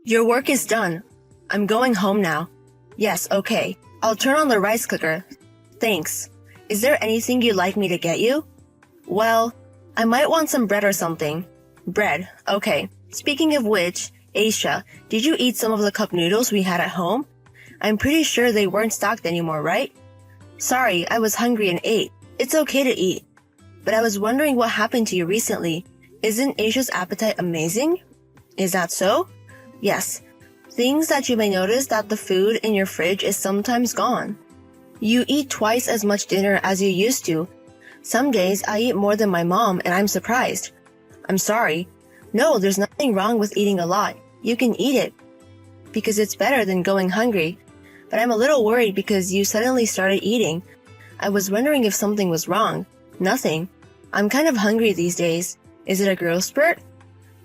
Your work is done. I'm going home now. Yes, okay. I'll turn on the rice cooker. Thanks. Is there anything you'd like me to get you? Well, I might want some bread or something. Bread, okay. Speaking of which, Aisha, did you eat some of the cup noodles we had at home? I'm pretty sure they weren't stocked anymore, right? Sorry, I was hungry and ate. It's okay to eat. But I was wondering what happened to you recently. Isn't Aisha's appetite amazing? Is that so? Yes. Things that you may notice that the food in your fridge is sometimes gone. You eat twice as much dinner as you used to. Some days I eat more than my mom and I'm surprised. I'm sorry. No, there's nothing wrong with eating a lot. You can eat it. Because it's better than going hungry. But I'm a little worried because you suddenly started eating. I was wondering if something was wrong. Nothing. I'm kind of hungry these days. Is it a growth spurt?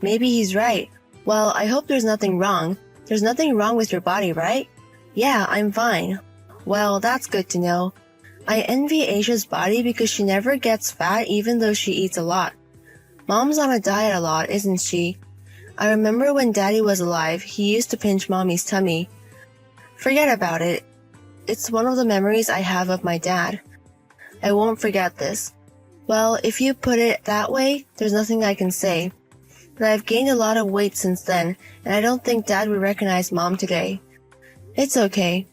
Maybe he's right. Well, I hope there's nothing wrong. There's nothing wrong with your body, right? Yeah, I'm fine. Well, that's good to know. I envy Aisha's body because she never gets fat even though she eats a lot. Mom's on a diet a lot, isn't she? I remember when Daddy was alive, he used to pinch Mommy's tummy. Forget about it. It's one of the memories I have of my dad. I won't forget this. Well, if you put it that way, there's nothing I can say. But I've gained a lot of weight since then, and I don't think Dad would recognize Mom today. It's okay.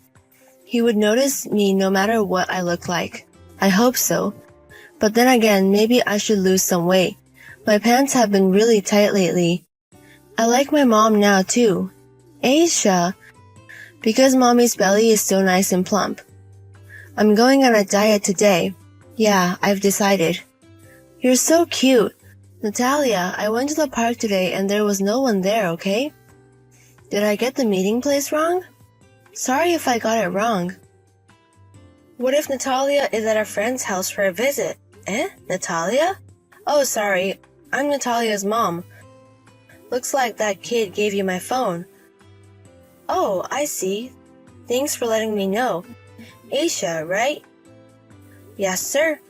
He would notice me no matter what I look like. I hope so. But then again, maybe I should lose some weight. My pants have been really tight lately. I like my mom now too. Aisha. Because Mommy's belly is so nice and plump. I'm going on a diet today. Yeah, I've decided. You're so cute. Natalia, I went to the park today and there was no one there, okay? Did I get the meeting place wrong? Sorry if I got it wrong. What if Natalia is at a friend's house for a visit? Natalia? Oh, sorry. I'm Natalia's mom. Looks like that kid gave you my phone. Oh, I see. Thanks for letting me know. Aisha, right? Yes, sir.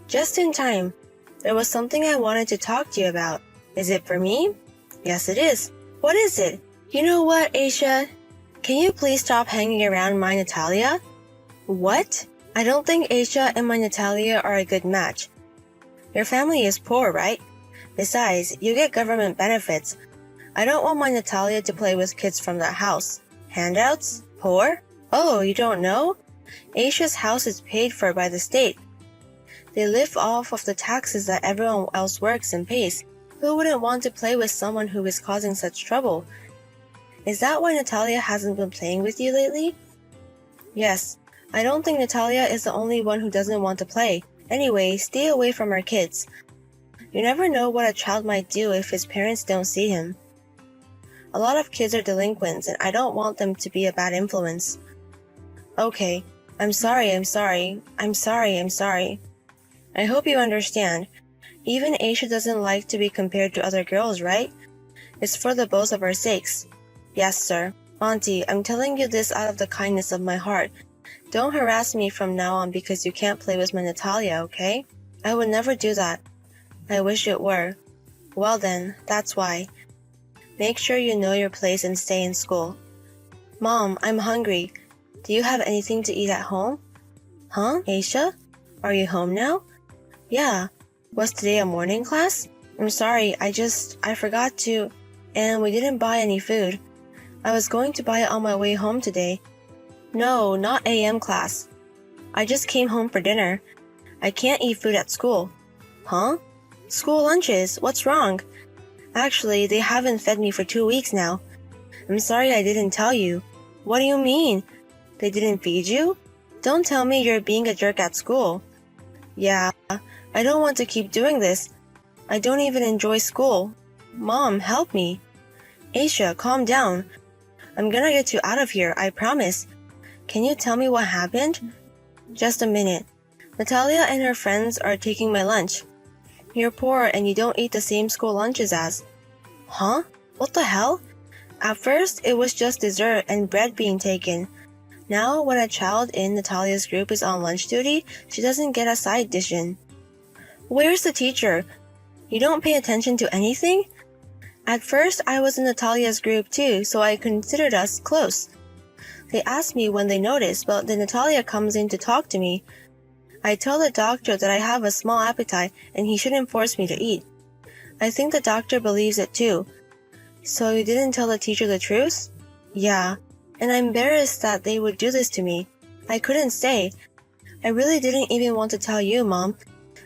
Just in time. There was something I wanted to talk to you about. Is it for me? Yes, it is. What is it? You know what, Aisha? Can you please stop hanging around my Natalia? What? I don't think Aisha and my Natalia are a good match. Your family is poor, right? Besides, you get government benefits. I don't want my Natalia to play with kids from that house. Handouts? Poor? Oh, you don't know? Aisha's house is paid for by the state. They live off of the taxes that everyone else works and pays. Who wouldn't want to play with someone who is causing such trouble? Is that why Natalia hasn't been playing with you lately? Yes. I don't think Natalia is the only one who doesn't want to play. Anyway, stay away from our kids. You never know what a child might do if his parents don't see him. A lot of kids are delinquents and I don't want them to be a bad influence. Okay. I'm sorry. I hope you understand. Even Aisha doesn't like to be compared to other girls, right? It's for the both of our sakes. Yes, sir. Auntie, I'm telling you this out of the kindness of my heart. Don't harass me from now on because you can't play with my Natalia, okay? I would never do that. I wish it were. Well then, that's why. Make sure you know your place and stay in school. Mom, I'm hungry. Do you have anything to eat at home? Huh, Aisha? Are you home now? Yeah. Was today a morning class? I'm sorry, I forgot to, and we didn't buy any food. I was going to buy it on my way home today. No, not AM class. I just came home for dinner. I can't eat food at school. Huh? School lunches, what's wrong? Actually, they haven't fed me for 2 weeks now. I'm sorry I didn't tell you. What do you mean? They didn't feed you? Don't tell me you're being a jerk at school. Yeah, I don't want to keep doing this. I don't even enjoy school. Mom, help me. Aisha, calm down. I'm gonna get you out of here, I promise. Can you tell me what happened? Just a minute. Natalia and her friends are taking my lunch. You're poor and you don't eat the same school lunches as. Huh? What the hell? At first, it was just dessert and bread being taken. Now, when a child in Natalia's group is on lunch duty, she doesn't get a side dish in. Where's the teacher? You don't pay attention to anything? At first, I was in Natalia's group too, so I considered us close. They ask me when they notice, but then Natalia comes in to talk to me. I tell the doctor that I have a small appetite and he shouldn't force me to eat. I think the doctor believes it too. So you didn't tell the teacher the truth? Yeah, and I'm embarrassed that they would do this to me. I couldn't say. I really didn't even want to tell you, Mom,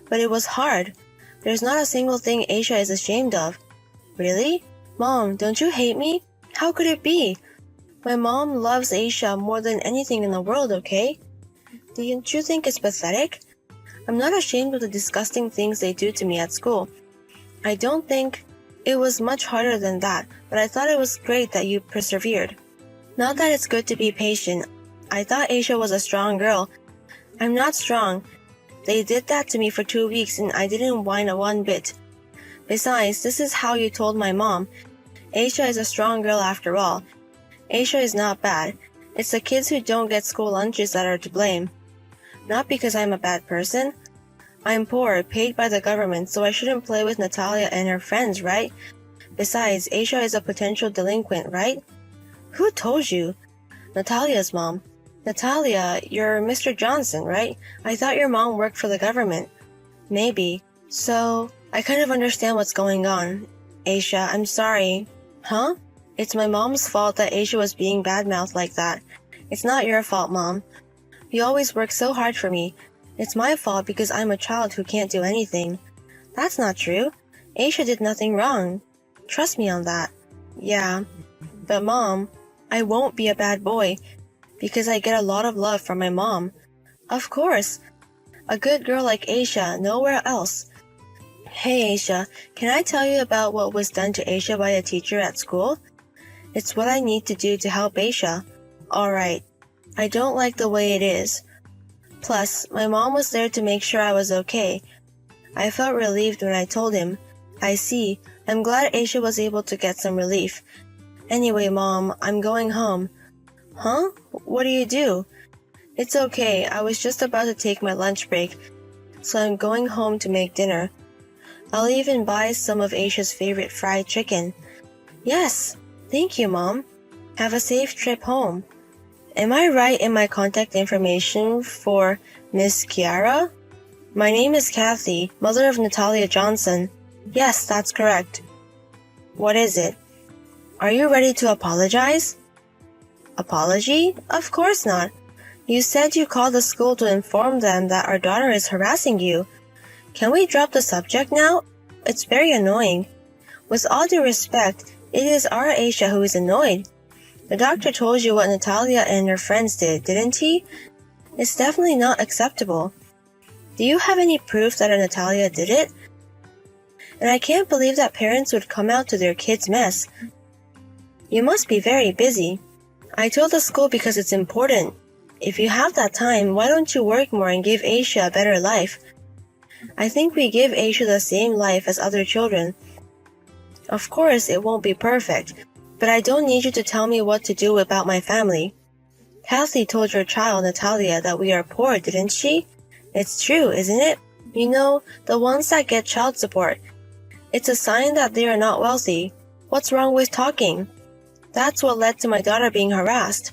but it was hard. There's not a single thing Asia is ashamed of. Really? Mom, don't you hate me? How could it be? My mom loves Asia more than anything in the world, okay? Don't you think it's pathetic? I'm not ashamed of the disgusting things they do to me at school. I don't think it was much harder than that, but I thought it was great that you persevered. Not that it's good to be patient. I thought Asia was a strong girl. I'm not strong. They did that to me for 2 weeks and I didn't whine one bit. Besides, this is how you told my mom. Asia is a strong girl after all. Asia is not bad. It's the kids who don't get school lunches that are to blame. Not because I'm a bad person. I'm poor, paid by the government, so I shouldn't play with Natalia and her friends, right? Besides, Asia is a potential delinquent, right? Who told you? Natalia's mom. Natalia, you're Mr. Johnson, right? I thought your mom worked for the government. Maybe. So, I kind of understand what's going on. Asia, I'm sorry. Huh? It's my mom's fault that Asia was being bad-mouthed like that. It's not your fault, Mom. You always work so hard for me. It's my fault because I'm a child who can't do anything. That's not true. Asia did nothing wrong. Trust me on that. Yeah. But Mom, I won't be a bad boy because I get a lot of love from my mom. Of course. A good girl like Asia, nowhere else. Hey Asia, can I tell you about what was done to Asia by a teacher at school? It's what I need to do to help Asia. Alright. I don't like the way it is. Plus, my mom was there to make sure I was okay. I felt relieved when I told him. I see. I'm glad Asia was able to get some relief. Anyway, Mom, I'm going home. Huh? What do you do? It's okay. I was just about to take my lunch break, so I'm going home to make dinner. I'll even buy some of Asia's favorite fried chicken. Yes. Thank you, Mom. Have a safe trip home. Am I right in my contact information for Miss Kiara? My name is Kathy, mother of Natalia Johnson. Yes, that's correct. What is it? Are you ready to apologize? Apology? Of course not. You said you called the school to inform them that our daughter is harassing you. Can we drop the subject now? It's very annoying. With all due respect, it is our Asia who is annoyed. The doctor told you what Natalia and her friends did, didn't he? It's definitely not acceptable. Do you have any proof that Natalia did it? And I can't believe that parents would come out to their kids' mess. You must be very busy. I told the school because it's important. If you have that time, why don't you work more and give Asia a better life? I think we give Asia the same life as other children. Of course, it won't be perfect, but I don't need you to tell me what to do about my family. Kathy told your child, Natalia, that we are poor, didn't she? It's true, isn't it? You know, the ones that get child support. It's a sign that they are not wealthy. What's wrong with talking? That's what led to my daughter being harassed.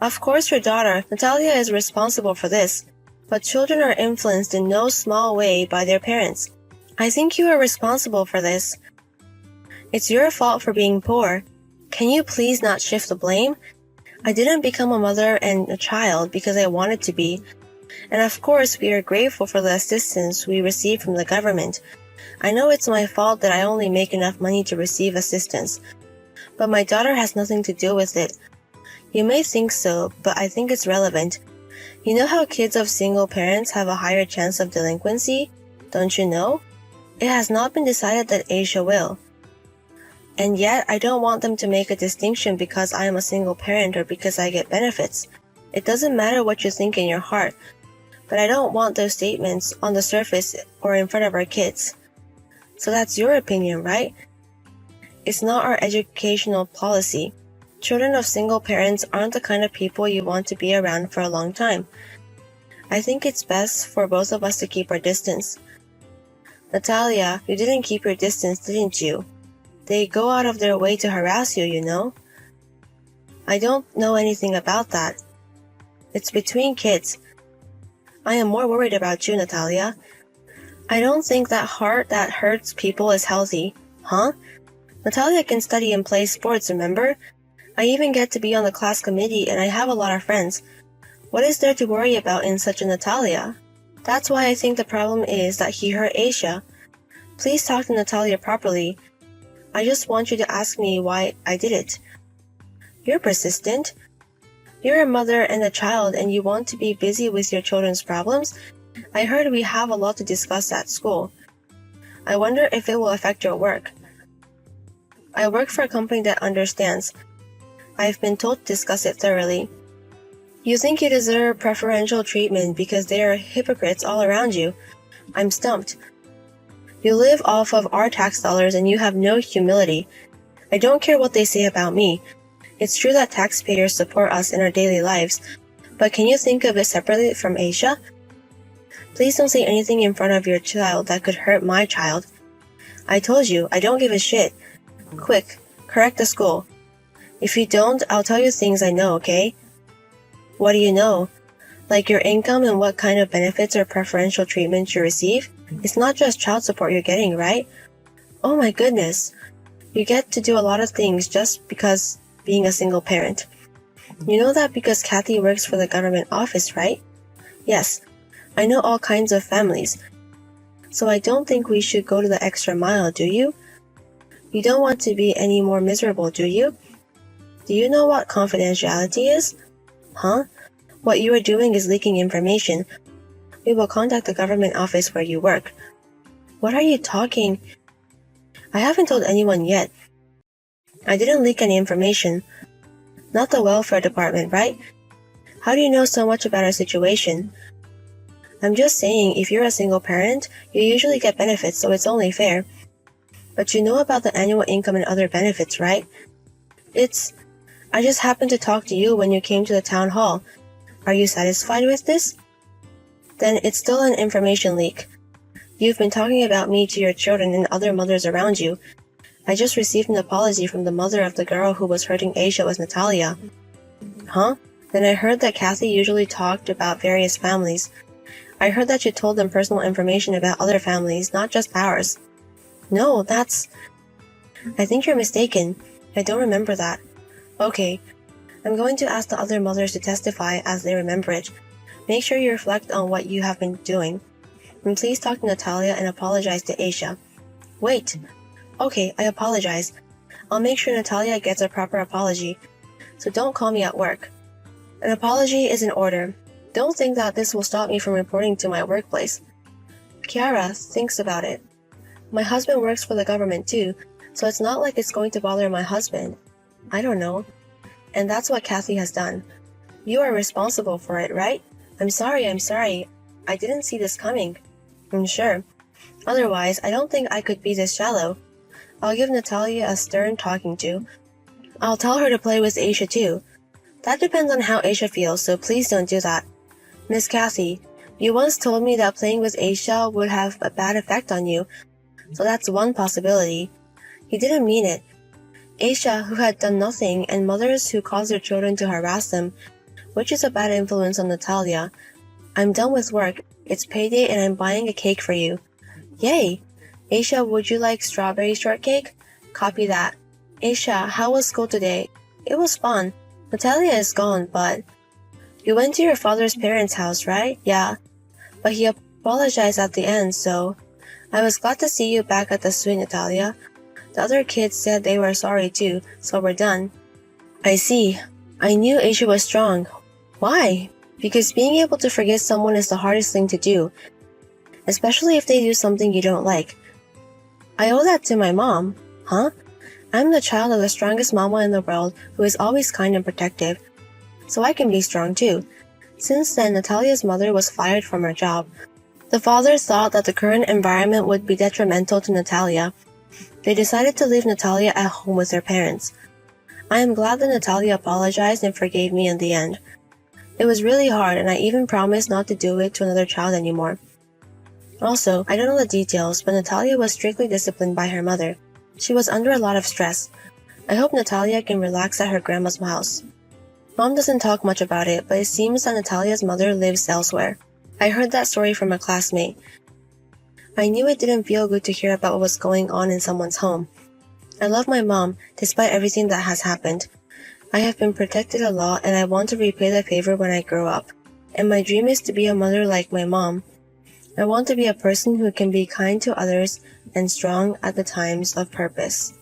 Of course your daughter, Natalia, is responsible for this, but children are influenced in no small way by their parents. I think you are responsible for this. It's your fault for being poor. Can you please not shift the blame? I didn't become a mother and a child because I wanted to be. And of course, we are grateful for the assistance we receive from the government. I know it's my fault that I only make enough money to receive assistance. But my daughter has nothing to do with it. You may think so, but I think it's relevant. You know how kids of single parents have a higher chance of delinquency? Don't you know? It has not been decided that Asia will. And yet, I don't want them to make a distinction because I am a single parent or because I get benefits. It doesn't matter what you think in your heart, but I don't want those statements on the surface or in front of our kids. So that's your opinion, right? It's not our educational policy. Children of single parents aren't the kind of people you want to be around for a long time. I think it's best for both of us to keep our distance. Natalia, you didn't keep your distance, didn't you? They go out of their way to harass you, you know? I don't know anything about that. It's between kids. I am more worried about you, Natalia. I don't think that heart that hurts people is healthy. Huh? Natalia can study and play sports, remember? I even get to be on the class committee and I have a lot of friends. What is there to worry about in such a Natalia? That's why I think the problem is that he hurt Asia. Please talk to Natalia properly. I just want you to ask me why I did it. You're persistent. You're a mother and a child and you want to be busy with your children's problems? I heard we have a lot to discuss at school. I wonder if it will affect your work. I work for a company that understands. I've been told to discuss it thoroughly. You think you deserve preferential treatment because there are hypocrites all around you. I'm stumped. You live off of our tax dollars and you have no humility. I don't care what they say about me. It's true that taxpayers support us in our daily lives, but can you think of it separately from Asia? Please don't say anything in front of your child that could hurt my child. I told you, I don't give a shit. Quick, correct the school. If you don't, I'll tell you things I know, okay? What do you know? Like your income and what kind of benefits or preferential treatment you receive? It's not just child support you're getting, right? Oh my goodness. You get to do a lot of things just because being a single parent. You know that because Kathy works for the government office, right? Yes, I know all kinds of families. So I don't think we should go to the extra mile, do you? You don't want to be any more miserable, do you? Do you know what confidentiality is? Huh? What you are doing is leaking information. We will contact the government office where you work. What are you talking? I haven't told anyone yet. I didn't leak any information. Not the welfare department, right? How do you know so much about our situation? I'm just saying, if you're a single parent, you usually get benefits, so it's only fair. But you know about the annual income and other benefits, right? I just happened to talk to you when you came to the town hall. Are you satisfied with this? Then it's still an information leak. You've been talking about me to your children and other mothers around you. I just received an apology from the mother of the girl who was hurting Asia with Natalia. Huh? Then I heard that Kathy usually talked about various families. I heard that you told them personal information about other families, not just ours. No, I think you're mistaken. I don't remember that. Okay. I'm going to ask the other mothers to testify as they remember it. Make sure you reflect on what you have been doing. And please talk to Natalia and apologize to Asia. Wait. Okay, I apologize. I'll make sure Natalia gets a proper apology. So don't call me at work. An apology is in order. Don't think that this will stop me from reporting to my workplace. Kiara thinks about it. My husband works for the government too, so it's not like it's going to bother my husband. I don't know. And that's what Kathy has done. You are responsible for it, right? I'm sorry. I didn't see this coming. I'm sure. Otherwise, I don't think I could be this shallow. I'll give Natalia a stern talking to. I'll tell her to play with Asia too. That depends on how Asia feels, so please don't do that. Miss Kathy, you once told me that playing with Asia would have a bad effect on you, so that's one possibility. You didn't mean it. Asia, who had done nothing, and mothers who caused their children to harass them, which is a bad influence on Natalia. I'm done with work. It's payday and I'm buying a cake for you. Yay! Asia, would you like strawberry shortcake? Copy that. Asia, how was school today? It was fun. Natalia is gone, but... You went to your father's parents' house, right? Yeah. But he apologized at the end, so... I was glad to see you back at the suite, Natalia. The other kids said they were sorry too, so we're done. I see. I knew Asia was strong. Why? Because being able to forgive someone is the hardest thing to do, especially if they do something you don't like. I owe that to my mom. Huh? I'm the child of the strongest mama in the world who is always kind and protective, so I can be strong too. Since then, Natalia's mother was fired from her job. The fathers thought that the current environment would be detrimental to Natalia. They decided to leave Natalia at home with her parents. I am glad that Natalia apologized and forgave me in the end. It was really hard, and I even promised not to do it to another child anymore. Also, I don't know the details, but Natalia was strictly disciplined by her mother. She was under a lot of stress. I hope Natalia can relax at her grandma's house. Mom doesn't talk much about it, but it seems that Natalia's mother lives elsewhere. I heard that story from a classmate. I knew it didn't feel good to hear about what was going on in someone's home. I love my mom, despite everything that has happened. I have been protected a lot and I want to repay the favor when I grow up. And my dream is to be a mother like my mom. I want to be a person who can be kind to others and strong at the times of purpose.